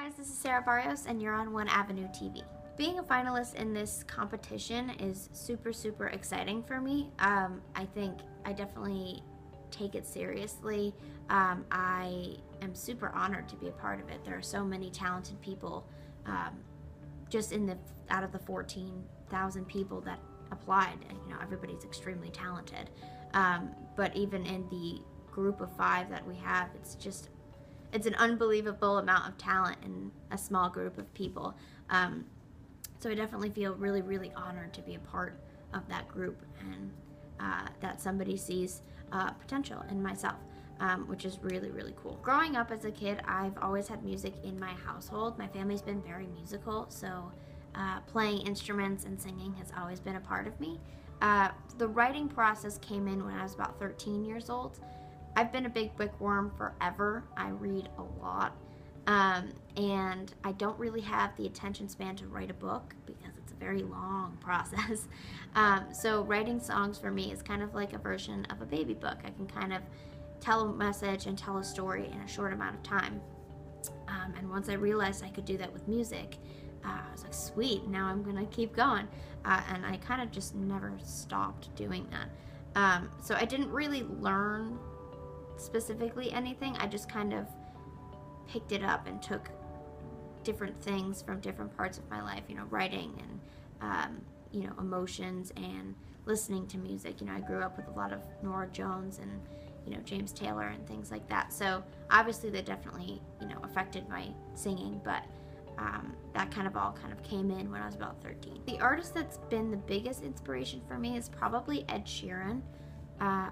guys, this is Barrios and you're on One Avenue TV. Being a finalist in this competition is super exciting for me. I think I definitely take it seriously. I am super honored to be a part of it. There are so many talented people just out of the 14,000 people that applied. You know, everybody's extremely talented. But even in the group of 5 that we have, it's an unbelievable amount of talent in a small group of people. So I definitely feel really honored to be a part of that group, and that somebody sees potential in myself, which is really cool. Growing up as a kid, I've always had music in my household. My family's been very musical, so playing instruments and singing has always been a part of me. The writing process came in when I was about 13 years old. I've been a big bookworm forever. I read a lot, and I don't really have the attention span to write a book because it's a very long process. So writing songs for me is kind of like a version of a baby book. I can kind of tell a message and tell a story in a short amount of time. And once I realized I could do that with music, I was like, sweet, now I'm gonna keep going. And I kind of just never stopped doing that. So I didn't really learn specifically anything. I just kind of picked it up and took different things from different parts of my life, you know, writing and you know, emotions and listening to music. You know, I grew up with a lot of Norah Jones and, you know, James Taylor and things like that. So obviously they definitely, you know, affected my singing, but that kind of all came in when I was about 13. The artist that's been the biggest inspiration for me is probably Ed Sheeran.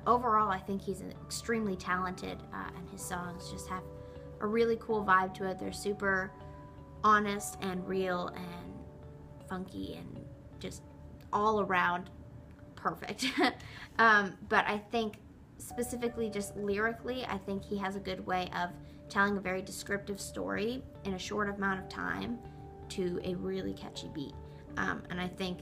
Overall, I think he's extremely talented, and his songs just have a really cool vibe to it. They're super honest and real and funky and just all around perfect. But I think specifically just lyrically, I think he has a good way of telling a very descriptive story in a short amount of time to a really catchy beat. And I think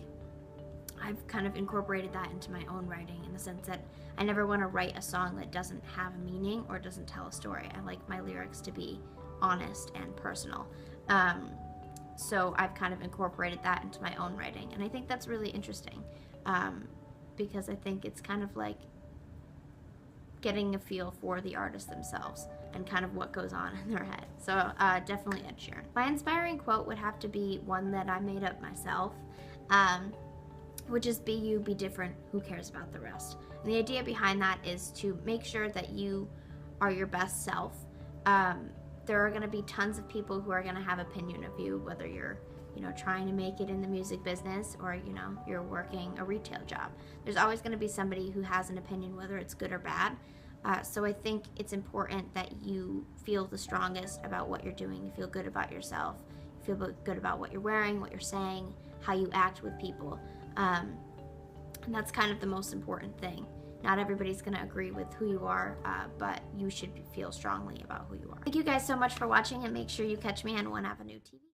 I've kind of incorporated that into my own writing, in the sense that I never want to write a song that doesn't have a meaning or doesn't tell a story. I like my lyrics to be honest and personal. So I've kind of incorporated that into my own writing, and I think that's really interesting, because I think it's kind of like getting a feel for the artists themselves and kind of what goes on in their head. So definitely Ed Sheeran. My inspiring quote would have to be one that I made up myself, which is, be you, be different, who cares about the rest? And the idea behind that is to make sure that you are your best self. There are going to be tons of people who are going to have opinion of you, whether you're, you know, trying to make it in the music business or, you know, you're working a retail job. There's always going to be somebody who has an opinion, whether it's good or bad. So I think it's important that you feel the strongest about what you're doing. You feel good about yourself. You feel good about what you're wearing, what you're saying, how you act with people. And that's kind of the most important thing. Not everybody's going to agree with who you are, but you should feel strongly about who you are. Thank you guys so much for watching, and make sure you catch me on One Avenue TV.